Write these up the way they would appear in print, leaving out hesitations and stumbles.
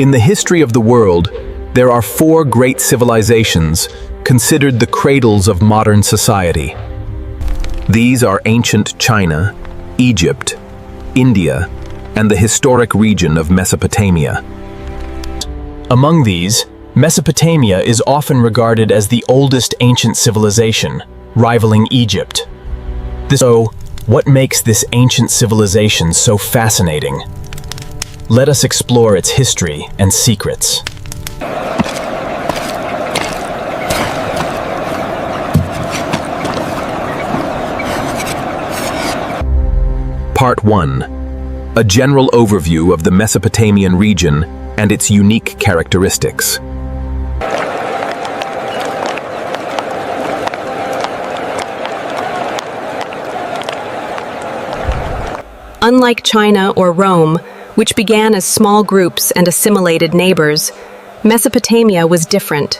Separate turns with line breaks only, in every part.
In the history of the world, there are four great civilizations considered the cradles of modern society. These are ancient China, Egypt, India, and the historic region of Mesopotamia. Among these, Mesopotamia is often regarded as the oldest ancient civilization, rivaling Egypt. So, what makes this ancient civilization so fascinating? Let us explore its history and secrets. Part 1. A general overview of the Mesopotamian region and its unique characteristics.
Unlike China or Rome, which began as small groups and assimilated neighbors, Mesopotamia was different.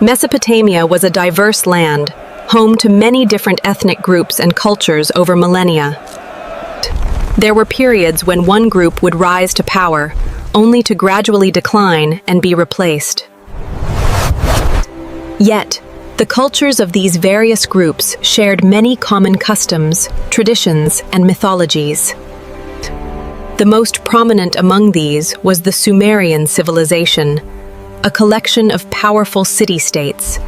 Mesopotamia was a diverse land, home to many different ethnic groups and cultures over millennia. There were periods when one group would rise to power, only to gradually decline and be replaced. Yet, the cultures of these various groups shared many common customs, traditions, and mythologies. The most prominent among these was the Sumerian civilization, a collection of powerful city-states.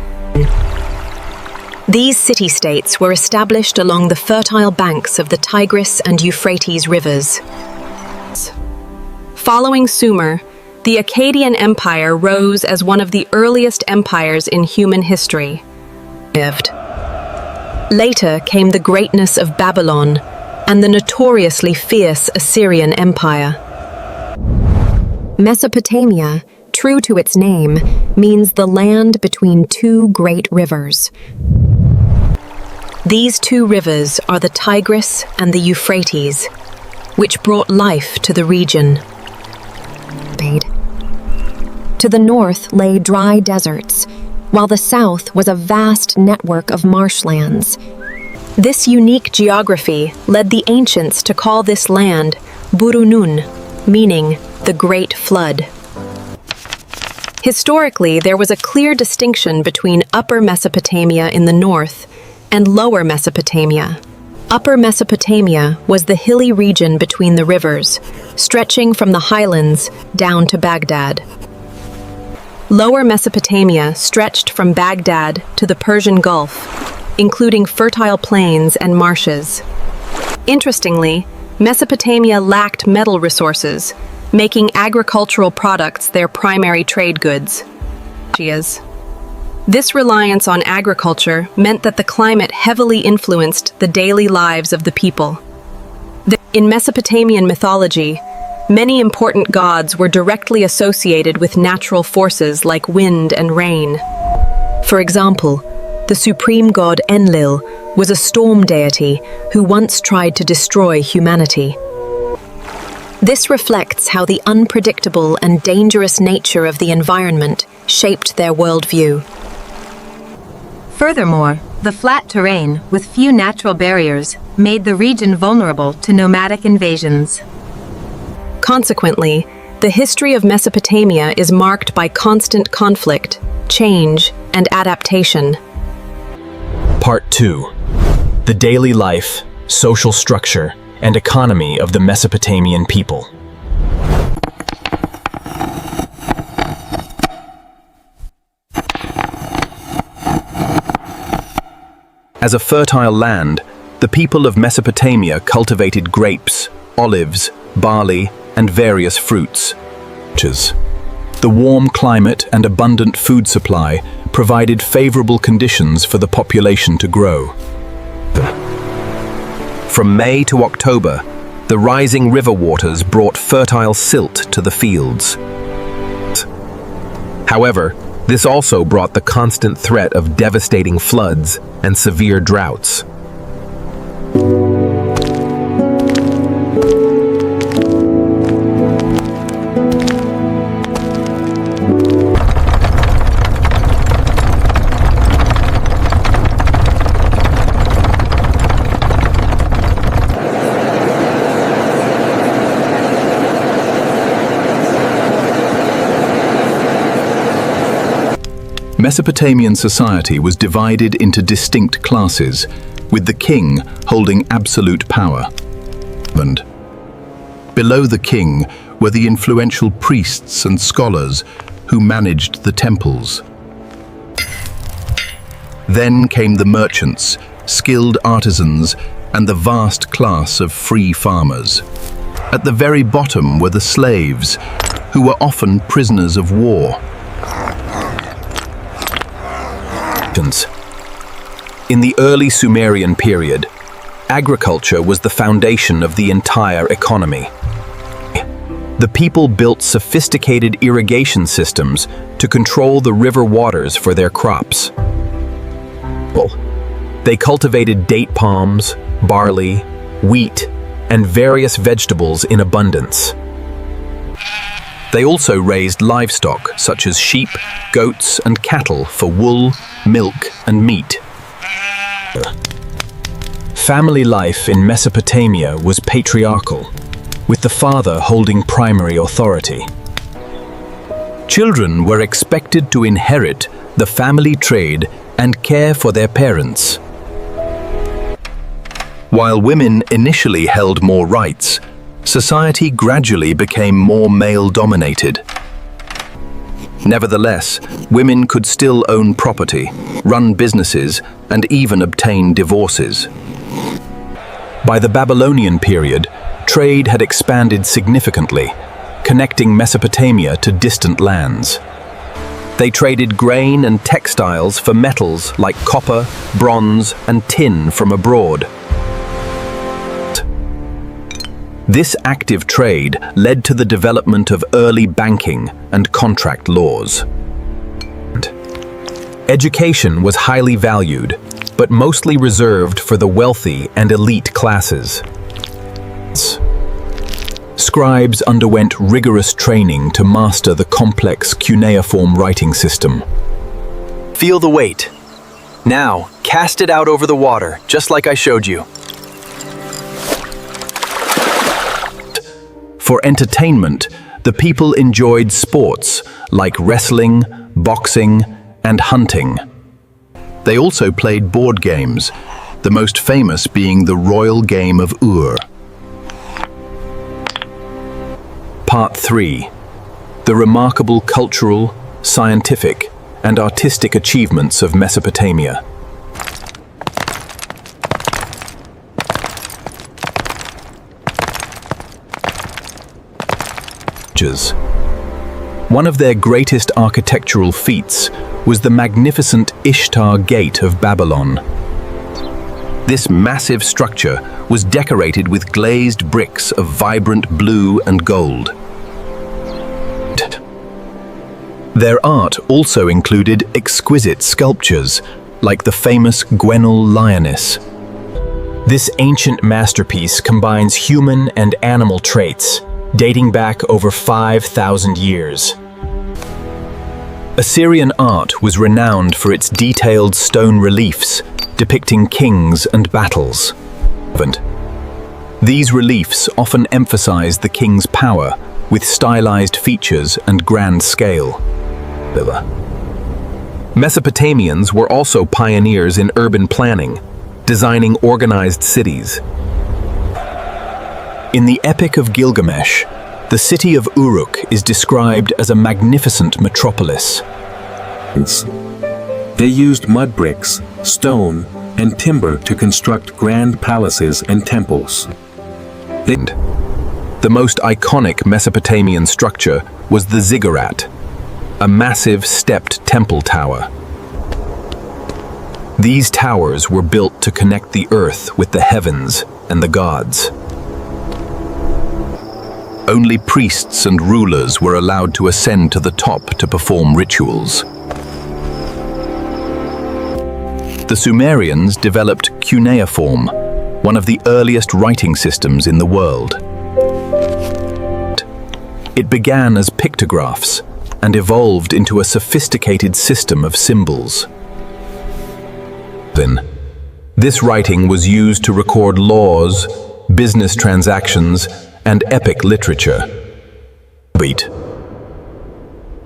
These city-states were established along the fertile banks of the Tigris and Euphrates rivers. Following Sumer, the Akkadian Empire rose as one of the earliest empires in human history. Later came the greatness of Babylon and the notoriously fierce Assyrian Empire. Mesopotamia, true to its name, means the land between two great rivers. These two rivers are the Tigris and the Euphrates, which brought life to the region. To the north lay dry deserts, while the south was a vast network of marshlands. This unique geography led the ancients to call this land Burunun, meaning the Great Flood. Historically, there was a clear distinction between Upper Mesopotamia in the north and Lower Mesopotamia. Upper Mesopotamia was the hilly region between the rivers, stretching from the highlands down to Baghdad. Lower Mesopotamia stretched from Baghdad to the Persian Gulf, including fertile plains and marshes. Interestingly, Mesopotamia lacked metal resources, making agricultural products their primary trade goods. This reliance on agriculture meant that the climate heavily influenced the daily lives of the people. In Mesopotamian mythology, many important gods were directly associated with natural forces like wind and rain. For example, the supreme god Enlil was a storm deity who once tried to destroy humanity. This reflects how the unpredictable and dangerous nature of the environment shaped their worldview.
Furthermore, the flat terrain, with few natural barriers, made the region vulnerable to nomadic invasions.
Consequently, the history of Mesopotamia is marked by constant conflict, change, and adaptation.
Part 2. The daily life, social structure, and economy of the Mesopotamian people. As a fertile land, the people of Mesopotamia cultivated grapes, olives, barley, and various fruits. The warm climate and abundant food supply provided favorable conditions for the population to grow. From May to October, the rising river waters brought fertile silt to the fields. However, this also brought the constant threat of devastating floods and severe droughts. Mesopotamian society was divided into distinct classes, with the king holding absolute power. And below the king were the influential priests and scholars who managed the temples. Then came the merchants, skilled artisans, and the vast class of free farmers. At the very bottom were the slaves, who were often prisoners of war. In the early Sumerian period, agriculture was the foundation of the entire economy. The people built sophisticated irrigation systems to control the river waters for their crops. They cultivated date palms, barley, wheat, and various vegetables in abundance. They also raised livestock such as sheep, goats, and cattle for wool, milk, and meat. Family life in Mesopotamia was patriarchal, with the father holding primary authority. Children were expected to inherit the family trade and care for their parents. While women initially held more rights, society gradually became more male-dominated. Nevertheless, women could still own property, run businesses, and even obtain divorces. By the Babylonian period, trade had expanded significantly, connecting Mesopotamia to distant lands. They traded grain and textiles for metals like copper, bronze, and tin from abroad. This active trade led to the development of early banking and contract laws. Education was highly valued, but mostly reserved for the wealthy and elite classes. Scribes underwent rigorous training to master the complex cuneiform writing system.
Feel the weight. Now, cast it out over the water, just like I showed you.
For entertainment, the people enjoyed sports like wrestling, boxing, and hunting. They also played board games, the most famous being the royal game of Ur. Part 3. The remarkable cultural, scientific, and artistic achievements of Mesopotamia. One of their greatest architectural feats was the magnificent Ishtar Gate of Babylon. This massive structure was decorated with glazed bricks of vibrant blue and gold. Their art also included exquisite sculptures, like the famous Gwenul lioness. This ancient masterpiece combines human and animal traits, dating back over 5,000 years. Assyrian art was renowned for its detailed stone reliefs depicting kings and battles. These reliefs often emphasize the king's power with stylized features and grand scale. Mesopotamians were also pioneers in urban planning, designing organized cities. In the Epic of Gilgamesh, the city of Uruk is described as a magnificent metropolis.
They used mud bricks, stone, and timber to construct grand palaces and temples.
The most iconic Mesopotamian structure was the ziggurat, a massive stepped temple tower. These towers were built to connect the earth with the heavens and the gods. Only priests and rulers were allowed to ascend to the top to perform rituals. The Sumerians developed cuneiform, one of the earliest writing systems in the world. It began as pictographs and evolved into a sophisticated system of symbols. This writing was used to record laws, business transactions, and epic literature.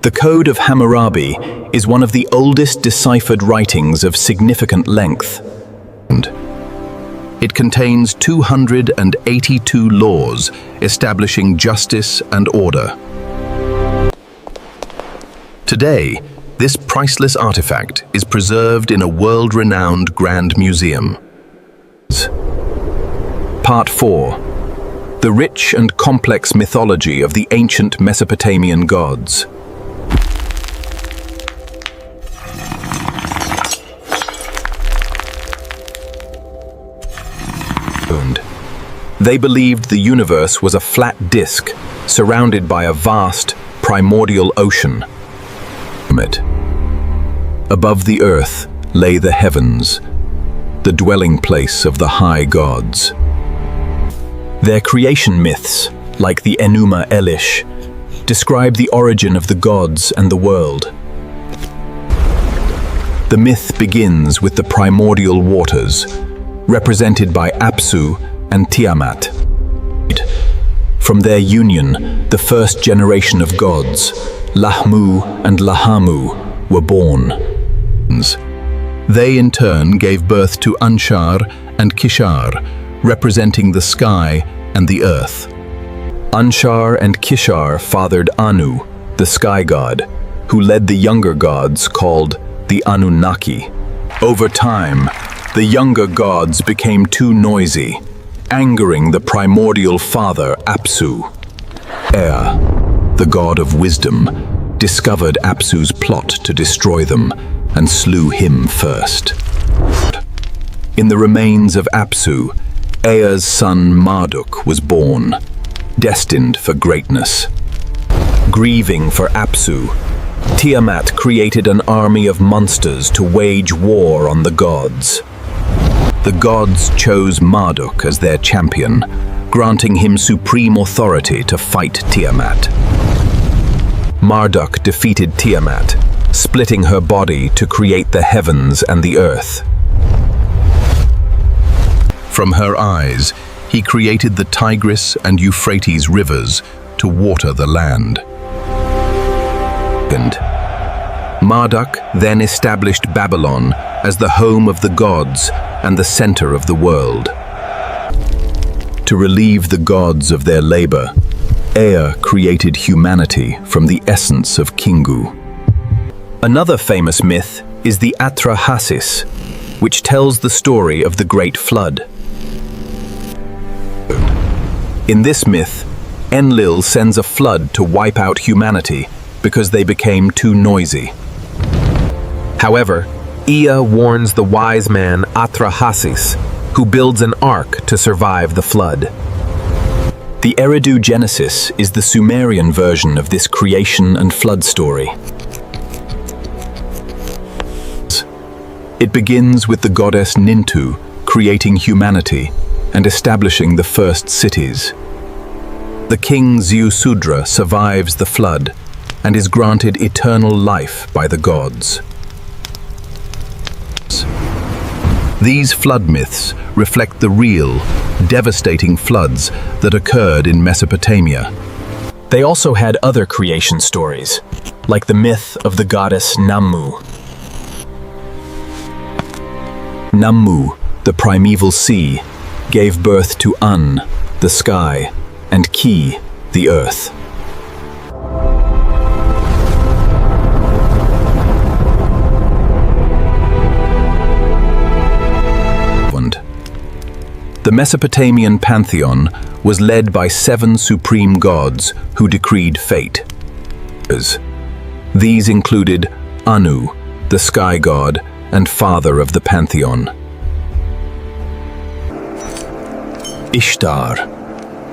The Code of Hammurabi is one of the oldest deciphered writings of significant length. It contains 282 laws establishing justice and order. Today, this priceless artifact is preserved in a world-renowned grand museum. Part 4. The rich and complex mythology of the ancient Mesopotamian gods. They believed the universe was a flat disk surrounded by a vast, primordial ocean. Above the earth lay the heavens, the dwelling place of the high gods. Their creation myths, like the Enuma Elish, describe the origin of the gods and the world. The myth begins with the primordial waters, represented by Apsu and Tiamat. From their union, the first generation of gods, Lahmu and Lahamu, were born. They in turn gave birth to Anshar and Kishar, representing the sky and the earth. Anshar and Kishar fathered Anu, the sky god, who led the younger gods called the Anunnaki. Over time, the younger gods became too noisy, angering the primordial father Apsu. Ea, the god of wisdom, discovered Apsu's plot to destroy them and slew him first. In the remains of Apsu, Ea's son Marduk was born, destined for greatness. Grieving for Apsu, Tiamat created an army of monsters to wage war on the gods. The gods chose Marduk as their champion, granting him supreme authority to fight Tiamat. Marduk defeated Tiamat, splitting her body to create the heavens and the earth. From her eyes, he created the Tigris and Euphrates rivers to water the land. Marduk then established Babylon as the home of the gods and the center of the world. To relieve the gods of their labor, Ea created humanity from the essence of Kingu. Another famous myth is the Atrahasis, which tells the story of the Great Flood. In this myth, Enlil sends a flood to wipe out humanity because they became too noisy. However, Ea warns the wise man Atrahasis, who builds an ark to survive the flood. The Eridu Genesis is the Sumerian version of this creation and flood story. It begins with the goddess Nintu creating humanity and establishing the first cities. The king Ziusudra survives the flood and is granted eternal life by the gods. These flood myths reflect the real, devastating floods that occurred in Mesopotamia. They also had other creation stories, like the myth of the goddess Nammu. Nammu, the primeval sea, gave birth to An, the sky, and Ki, the earth. The Mesopotamian pantheon was led by 7 supreme gods who decreed fate. These included Anu, the sky god and father of the pantheon; Ishtar,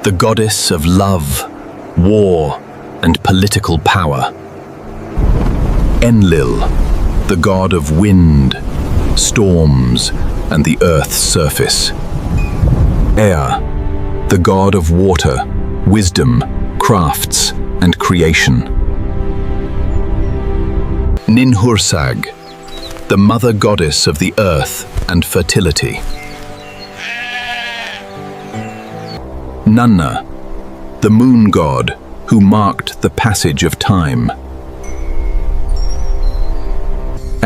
the goddess of love, war, and political power; Enlil, the god of wind, storms, and the earth's surface; Ea, the god of water, wisdom, crafts, and creation; Ninhursag, the mother goddess of the earth and fertility; Nanna, the moon god who marked the passage of time;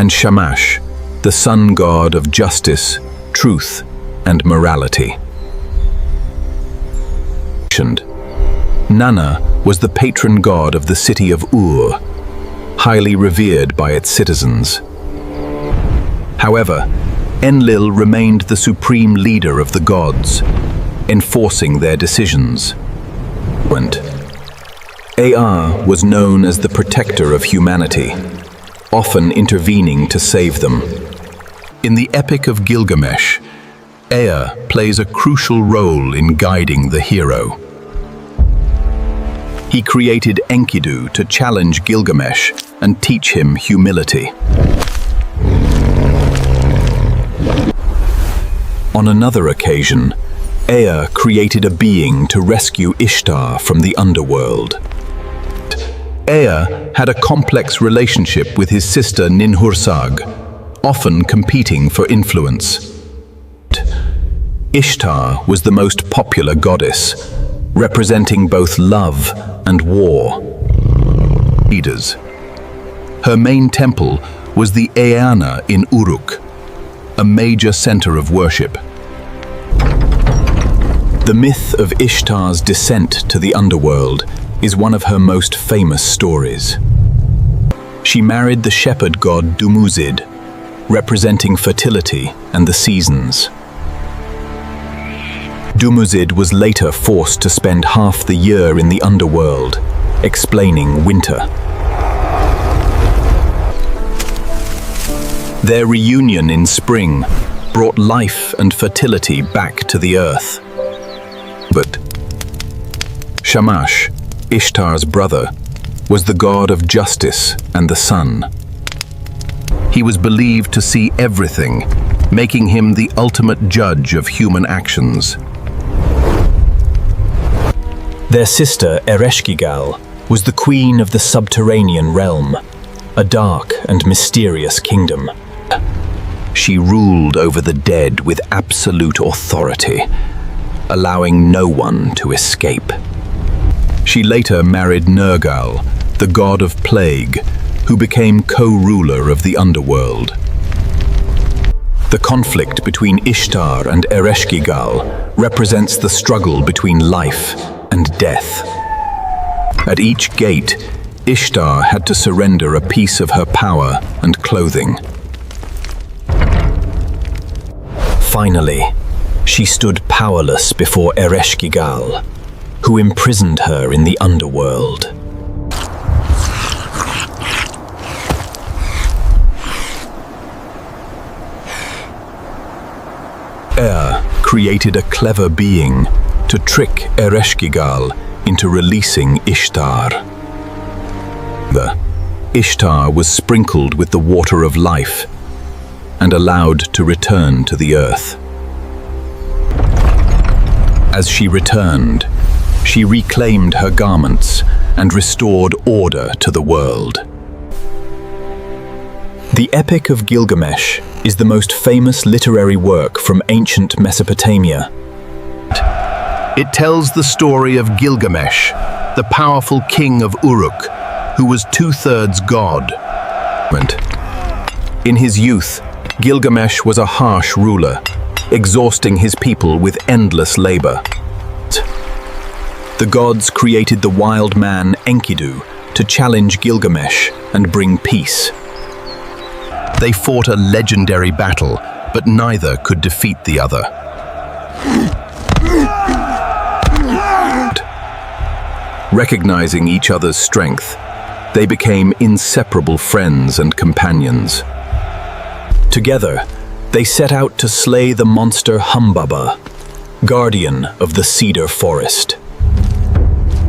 and Shamash, the sun god of justice, truth, and morality. Nana was the patron god of the city of Ur, highly revered by its citizens. However, Enlil remained the supreme leader of the gods, enforcing their decisions. Ea was known as the protector of humanity, often intervening to save them. In the Epic of Gilgamesh, Ea plays a crucial role in guiding the hero. He created Enkidu to challenge Gilgamesh and teach him humility. On another occasion, Ea created a being to rescue Ishtar from the underworld. Ea had a complex relationship with his sister Ninhursag, often competing for influence. Ishtar was the most popular goddess, representing both love and war. Leaders. Her main temple was the Eana in Uruk, a major center of worship. The myth of Ishtar's descent to the underworld is one of her most famous stories. She married the shepherd god Dumuzid, representing fertility and the seasons. Dumuzid was later forced to spend half the year in the underworld, explaining winter. Their reunion in spring brought life and fertility back to the earth. But Shamash, Ishtar's brother, was the god of justice and the sun. He was believed to see everything, making him the ultimate judge of human actions. Their sister Ereshkigal was the queen of the subterranean realm, a dark and mysterious kingdom. She ruled over the dead with absolute authority, allowing no one to escape. She later married Nergal, the god of plague, who became co-ruler of the underworld. The conflict between Ishtar and Ereshkigal represents the struggle between life and death. At each gate, Ishtar had to surrender a piece of her power and clothing. Finally, she stood powerless before Ereshkigal, who imprisoned her in the underworld. Created a clever being to trick Ereshkigal into releasing Ishtar. The Ishtar was sprinkled with the water of life and allowed to return to the earth. As she returned, she reclaimed her garments and restored order to the world. The Epic of Gilgamesh is the most famous literary work from ancient Mesopotamia. It tells the story of Gilgamesh, the powerful king of Uruk, who was two-thirds god. In his youth, Gilgamesh was a harsh ruler, exhausting his people with endless labor. The gods created the wild man Enkidu to challenge Gilgamesh and bring peace. They fought a legendary battle, but neither could defeat the other. Recognizing each other's strength, they became inseparable friends and companions. Together, they set out to slay the monster Humbaba, guardian of the cedar forest.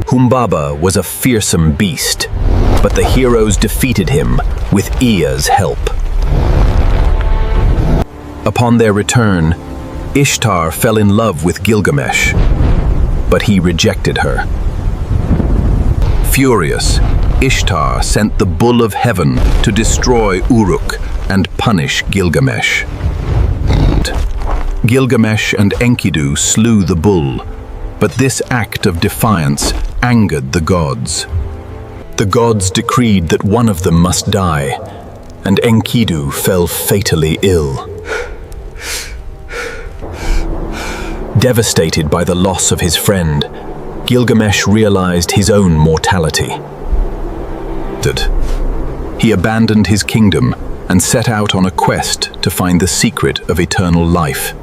Humbaba was a fearsome beast, but the heroes defeated him with Ea's help. Upon their return, Ishtar fell in love with Gilgamesh, but he rejected her. Furious, Ishtar sent the Bull of Heaven to destroy Uruk and punish Gilgamesh. Gilgamesh and Enkidu slew the bull, but this act of defiance angered the gods. The gods decreed that one of them must die, and Enkidu fell fatally ill. Devastated by the loss of his friend, Gilgamesh realized his own mortality. He abandoned his kingdom and set out on a quest to find the secret of eternal life.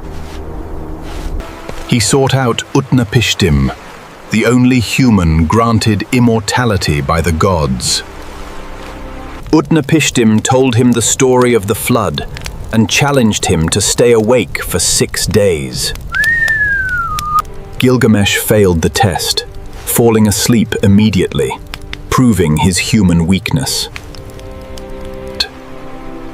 He sought out Utnapishtim, the only human granted immortality by the gods. Utnapishtim told him the story of the flood and challenged him to stay awake for 6 days. Gilgamesh failed the test, falling asleep immediately, proving his human weakness.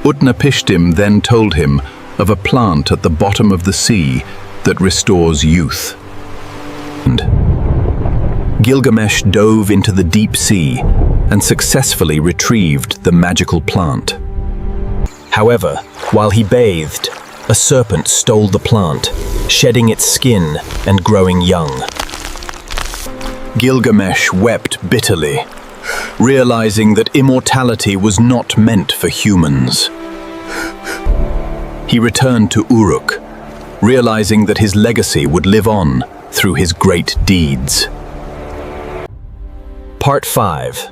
Utnapishtim then told him of a plant at the bottom of the sea that restores youth. Gilgamesh dove into the deep sea and successfully retrieved the magical plant. However, while he bathed, a serpent stole the plant, shedding its skin and growing young. Gilgamesh wept bitterly, realizing that immortality was not meant for humans. He returned to Uruk, realizing that his legacy would live on through his great deeds. Part 5.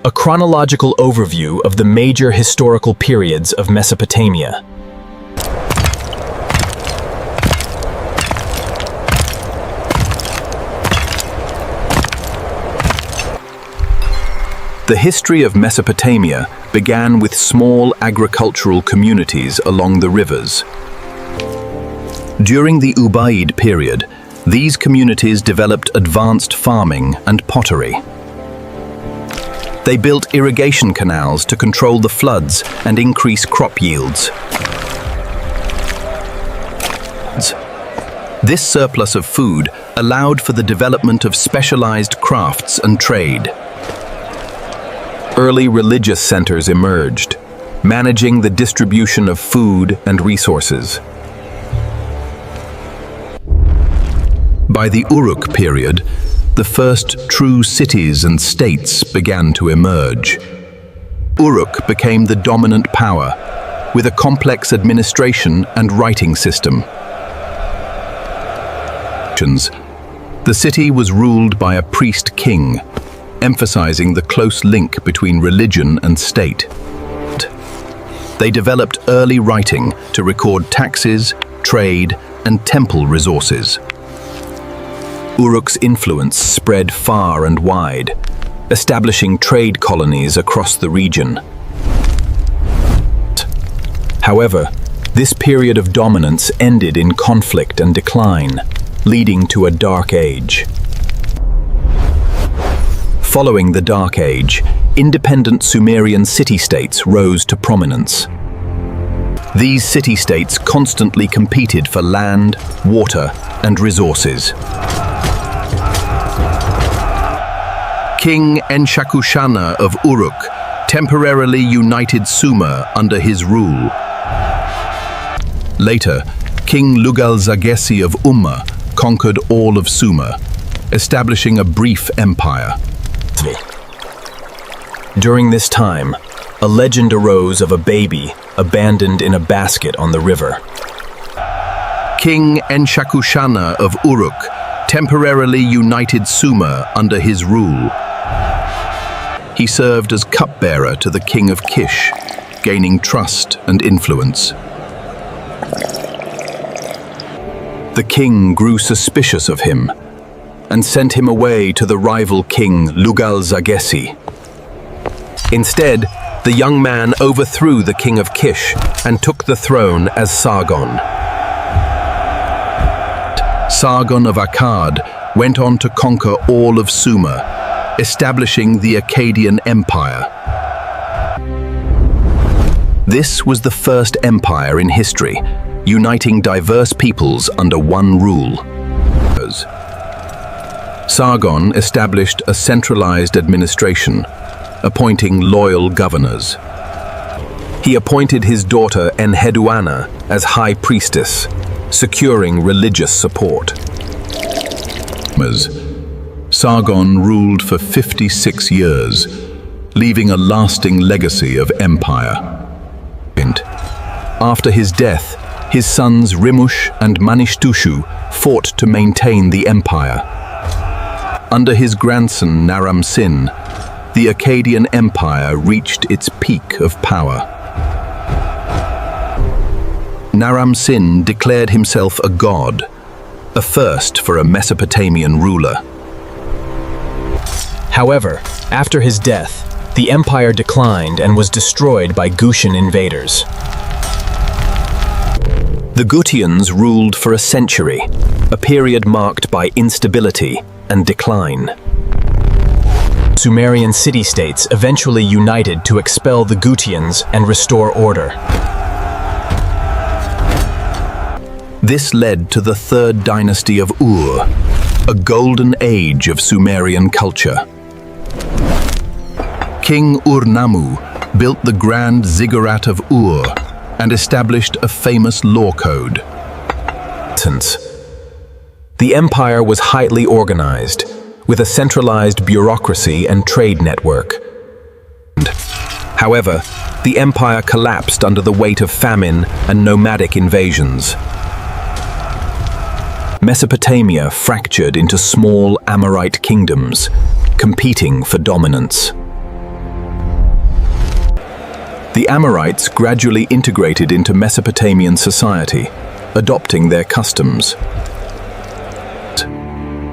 A chronological overview of the major historical periods of Mesopotamia. The history of Mesopotamia began with small agricultural communities along the rivers. During the Ubaid period, these communities developed advanced farming and pottery. They built irrigation canals to control the floods and increase crop yields. This surplus of food allowed for the development of specialized crafts and trade. Early religious centers emerged, managing the distribution of food and resources. By the Uruk period, the first true cities and states began to emerge. Uruk became the dominant power, with a complex administration and writing system. The city was ruled by a priest king, emphasizing the close link between religion and state. They developed early writing to record taxes, trade, and temple resources. Uruk's influence spread far and wide, establishing trade colonies across the region. However, this period of dominance ended in conflict and decline, leading to a dark age. Following the Dark Age, independent Sumerian city-states rose to prominence. These city-states constantly competed for land, water, and resources. King Enshakushana of Uruk temporarily united Sumer under his rule. Later, King Lugal-Zagesi of Umma conquered all of Sumer, establishing a brief empire. During this time, a legend arose of a baby abandoned in a basket on the river. King Enshakushana of Uruk temporarily united Sumer under his rule. He served as cupbearer to the king of Kish, gaining trust and influence. The king grew suspicious of him and sent him away to the rival king Lugal-Zagesi. Instead, the young man overthrew the king of Kish and took the throne as Sargon. Sargon of Akkad went on to conquer all of Sumer, establishing the Akkadian Empire. This was the first empire in history, uniting diverse peoples under one rule. Sargon established a centralized administration, appointing loyal governors. He appointed his daughter Enheduanna as high priestess, securing religious support. Sargon ruled for 56 years, leaving a lasting legacy of empire. After his death, his sons Rimush and Manishtushu fought to maintain the empire. Under his grandson Naram Sin, the Akkadian Empire reached its peak of power. Naram Sin declared himself a god, a first for a Mesopotamian ruler.
However, after his death, the empire declined and was destroyed by Gutian invaders.
The Gutians ruled for a century, a period marked by instability and decline.
Sumerian city-states eventually united to expel the Gutians and restore order.
This led to the third dynasty of Ur, a golden age of Sumerian culture. King Ur-Nammu built the grand ziggurat of Ur and established a famous law code.
The empire was highly organized, with a centralized bureaucracy and trade network.
However, the empire collapsed under the weight of famine and nomadic invasions. Mesopotamia fractured into small Amorite kingdoms, competing for dominance. The Amorites gradually integrated into Mesopotamian society, adopting their customs.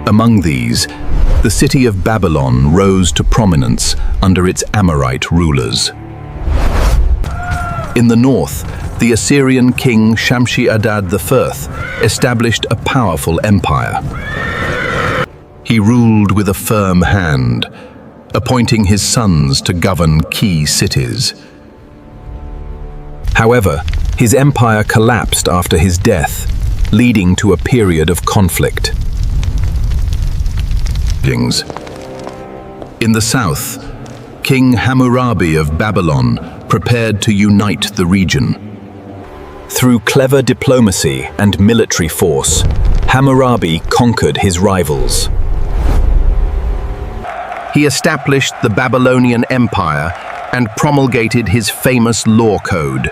Among these, the city of Babylon rose to prominence under its Amorite rulers. In the north, the Assyrian king Shamshi-Adad I established a powerful empire. He ruled with a firm hand, appointing his sons to govern key cities. However, his empire collapsed after his death, leading to a period of conflict. In the south, King Hammurabi of Babylon prepared to unite the region. Through clever diplomacy and military force, Hammurabi conquered his rivals. He established the Babylonian Empire and promulgated his famous law code.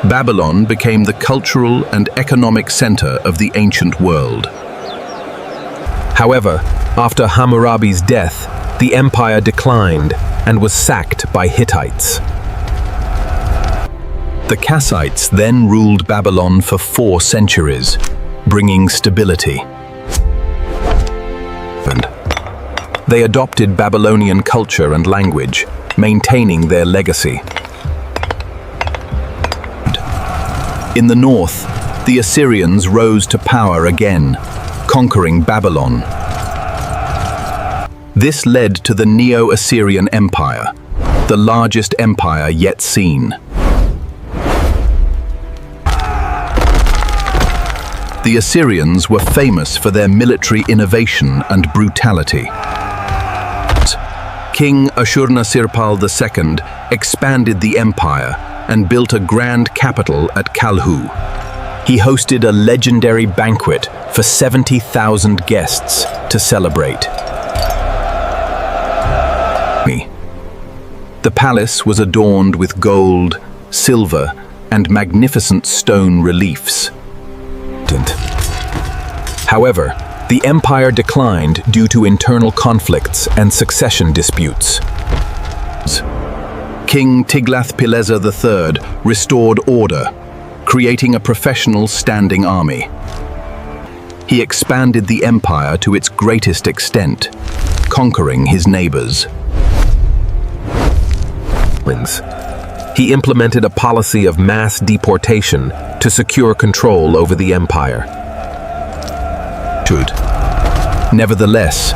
Babylon became the cultural and economic center of the ancient world. However, after Hammurabi's death, the empire declined and was sacked by Hittites. The Kassites then ruled Babylon for 4 centuries, bringing stability. They adopted Babylonian culture and language, maintaining their legacy. In the north, the Assyrians rose to power again, conquering Babylon. This led to the Neo-Assyrian Empire, the largest empire yet seen. The Assyrians were famous for their military innovation and brutality. King Ashurnasirpal II expanded the empire and built a grand capital at Kalhu. He hosted a legendary banquet for 70,000 guests to celebrate. The palace was adorned with gold, silver, and magnificent stone reliefs. However, the empire declined due to internal conflicts and succession disputes. King Tiglath-Pileser III restored order, creating a professional standing army. He expanded the empire to its greatest extent, conquering his neighbors. He implemented a policy of mass deportation to secure control over the empire. Nevertheless,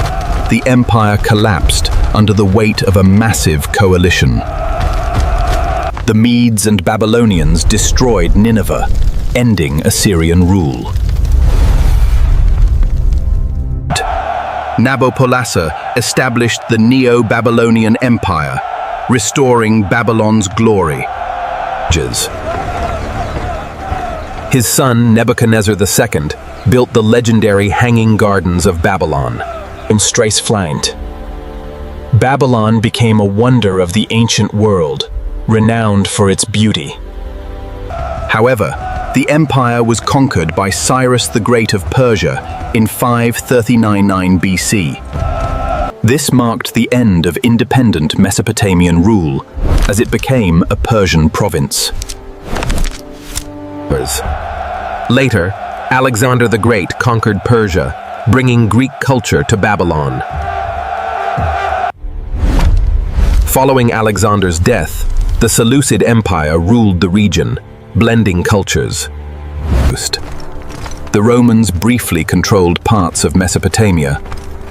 the empire collapsed under the weight of a massive coalition. The Medes and Babylonians destroyed Nineveh, ending Assyrian rule. Nabopolassar established the Neo-Babylonian Empire, restoring Babylon's glory. His son Nebuchadnezzar II built the legendary Hanging Gardens of Babylon, in Strassfleind.
Babylon became a wonder of the ancient world, renowned for its beauty.
However, the empire was conquered by Cyrus the Great of Persia in 539 BC. This marked the end of independent Mesopotamian rule, as it became a Persian province.
Later, Alexander the Great conquered Persia, bringing Greek culture to Babylon. Following Alexander's death, the Seleucid Empire ruled the region, blending cultures. The Romans briefly controlled parts of Mesopotamia,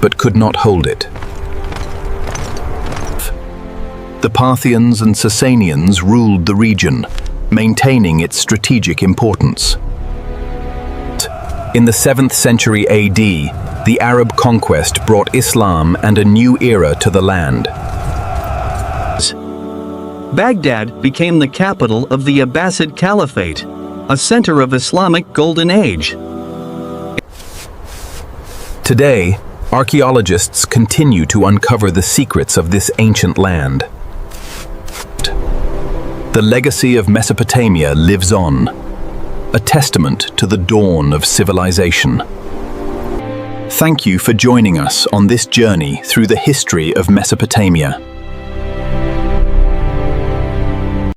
but could not hold it. The Parthians and Sasanians ruled the region, maintaining its strategic importance. In the 7th century AD, the Arab conquest brought Islam and a new era to the land.
Baghdad became the capital of the Abbasid Caliphate, a center of Islamic Golden Age.
Today, archaeologists continue to uncover the secrets of this ancient land.
The legacy of Mesopotamia lives on, a testament to the dawn of civilization. Thank you for joining us on this journey through the history of Mesopotamia.